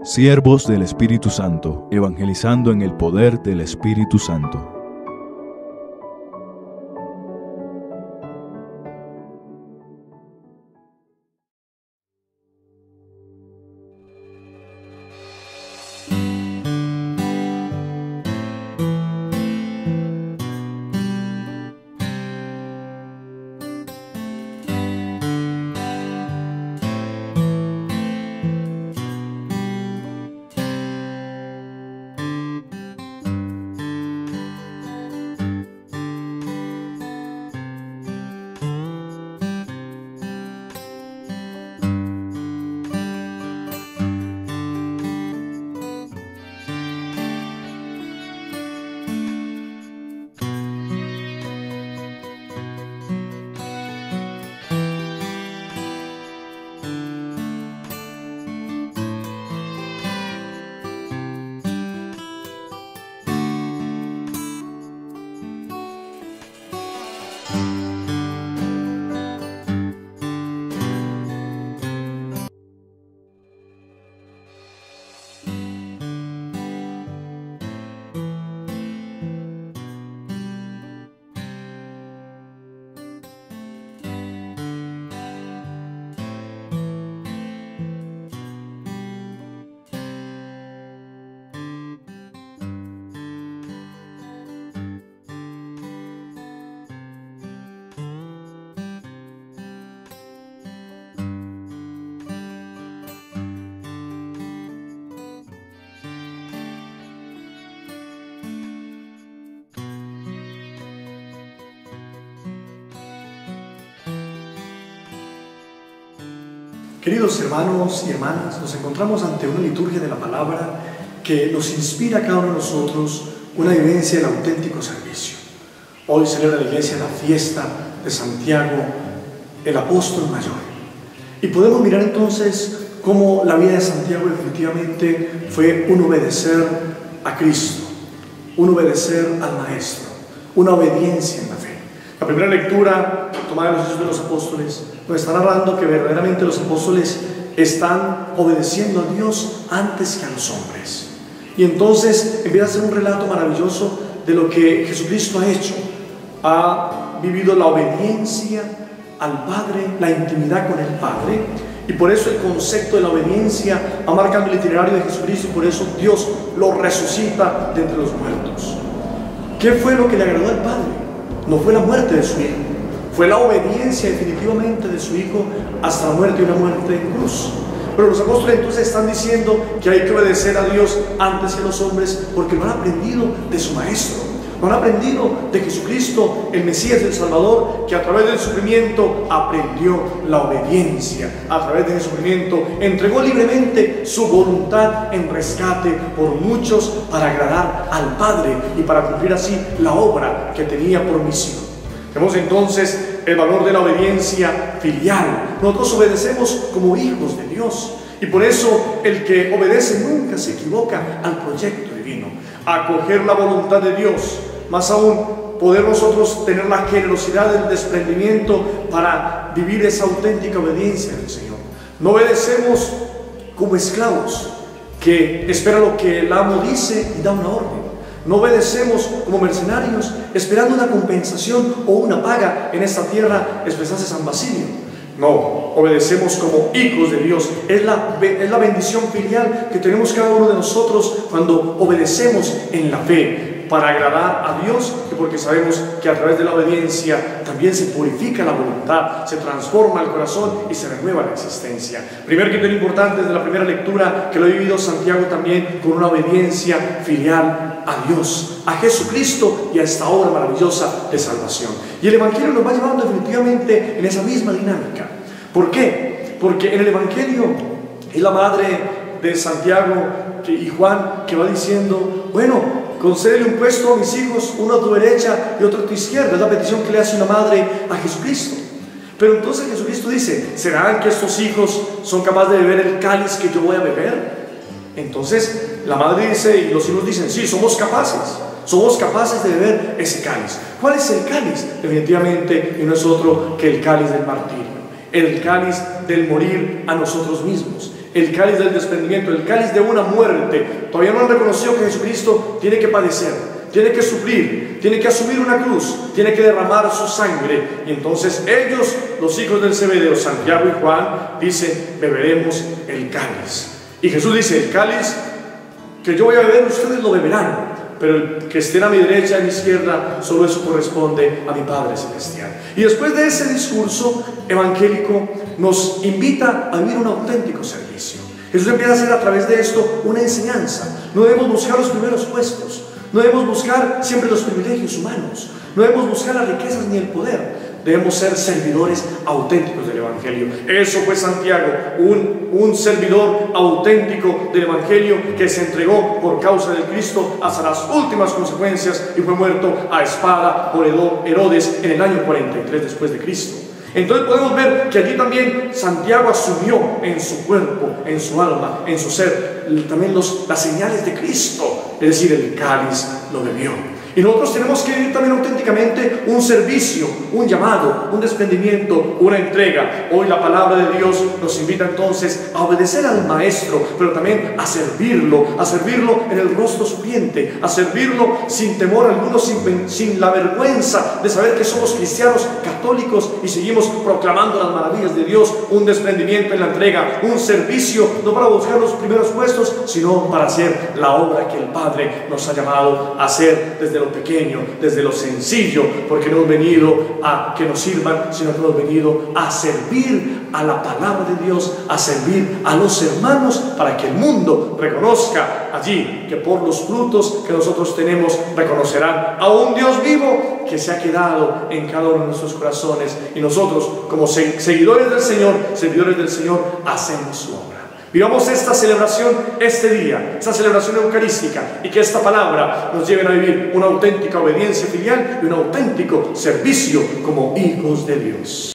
Siervos del Espíritu Santo, evangelizando en el poder del Espíritu Santo. Queridos hermanos y hermanas, nos encontramos ante una liturgia de la palabra que nos inspira a cada uno de nosotros una vivencia del auténtico servicio. Hoy celebra la Iglesia la fiesta de Santiago, el apóstol mayor. Y podemos mirar entonces cómo la vida de Santiago definitivamente fue un obedecer a Cristo, un obedecer al Maestro, una obediencia en la fe. La primera lectura tomada de los Hechos de los Apóstoles nos está narrando que verdaderamente los apóstoles están obedeciendo a Dios antes que a los hombres. Y entonces empieza a ser un relato maravilloso de lo que Jesucristo ha hecho. Ha vivido la obediencia al Padre, la intimidad con el Padre, y por eso el concepto de la obediencia va marcando el itinerario de Jesucristo, y por eso Dios lo resucita de entre los muertos. ¿Qué fue lo que le agradó al Padre? No fue la muerte de su Hijo, fue la obediencia definitivamente de su Hijo hasta la muerte, y una muerte en cruz. Pero los apóstoles entonces están diciendo que hay que obedecer a Dios antes que a los hombres, porque lo han aprendido de su Maestro, lo han aprendido de Jesucristo, el Mesías, el Salvador, que a través del sufrimiento aprendió la obediencia. A través del sufrimiento entregó libremente su voluntad en rescate por muchos para agradar al Padre y para cumplir así la obra que tenía por misión. Vemos entonces el valor de la obediencia filial. Nosotros obedecemos como hijos de Dios, y por eso el que obedece nunca se equivoca al proyecto divino, a acoger la voluntad de Dios. Más aún, poder nosotros tener la generosidad del desprendimiento para vivir esa auténtica obediencia del Señor. No obedecemos como esclavos que esperan lo que el amo dice y da una orden. No obedecemos como mercenarios esperando una compensación o una paga en esta tierra, expresase San Basilio. No, obedecemos como hijos de Dios. Es la bendición filial que tenemos cada uno de nosotros cuando obedecemos en la fe, para agradar a Dios, y porque sabemos que a través de la obediencia también se purifica la voluntad, se transforma el corazón y se renueva la existencia. Primer criterio importante de la primera lectura, que lo ha vivido Santiago también con una obediencia filial a Dios, a Jesucristo y a esta obra maravillosa de salvación. Y el Evangelio nos va llevando definitivamente en esa misma dinámica. ¿Por qué? Porque en el Evangelio es la madre de Santiago y Juan que va diciendo: bueno, concédele un puesto a mis hijos, uno a tu derecha y otro a tu izquierda. Es la petición que le hace una madre a Jesucristo. Pero entonces Jesucristo dice: ¿serán que estos hijos son capaces de beber el cáliz que yo voy a beber? Entonces la madre dice, y los hijos dicen: sí, somos capaces de beber ese cáliz. ¿Cuál es el cáliz? Definitivamente no es otro que el cáliz del martirio, el cáliz del morir a nosotros mismos, el cáliz del desprendimiento, el cáliz de una muerte. Todavía no han reconocido que Jesucristo tiene que padecer, tiene que sufrir, tiene que asumir una cruz, tiene que derramar su sangre. Y entonces ellos, los hijos del Zebedeo, Santiago y Juan, dicen: beberemos el cáliz. Y Jesús dice: el cáliz que yo voy a beber, ustedes lo beberán, pero el que esté a mi derecha y a mi izquierda, solo eso corresponde a mi Padre Celestial. Y después de ese discurso evangélico, nos invita a vivir un auténtico servicio. Jesús empieza a hacer a través de esto una enseñanza. No debemos buscar los primeros puestos, no debemos buscar siempre los privilegios humanos, no debemos buscar las riquezas ni el poder. Debemos ser servidores auténticos del Evangelio. Eso fue Santiago, un servidor auténtico del Evangelio, que se entregó por causa del Cristo hasta las últimas consecuencias y fue muerto a espada por Herodes en el año 43 después de Cristo. Entonces podemos ver que allí también Santiago asumió en su cuerpo, en su alma, en su ser, también las señales de Cristo, es decir, el cáliz lo bebió. Y nosotros tenemos que vivir también auténticamente un servicio, un llamado, un desprendimiento, una entrega. Hoy la palabra de Dios nos invita entonces a obedecer al Maestro, pero también a servirlo en el rostro sonriente, a servirlo sin temor alguno, sin la vergüenza de saber que somos cristianos católicos y seguimos proclamando las maravillas de Dios. Un desprendimiento en la entrega, un servicio, no para buscar los primeros puestos, sino para hacer la obra que el Padre nos ha llamado a hacer desde lo pequeño, desde lo sencillo, porque no hemos venido a que nos sirvan, sino que hemos venido a servir a la palabra de Dios, a servir a los hermanos, para que el mundo reconozca allí que por los frutos que nosotros tenemos reconocerán a un Dios vivo que se ha quedado en cada uno de nuestros corazones, y nosotros, como seguidores del Señor, servidores del Señor, hacemos su obra. Vivamos esta celebración este día, esta celebración eucarística, y que esta palabra nos lleve a vivir una auténtica obediencia filial y un auténtico servicio como hijos de Dios.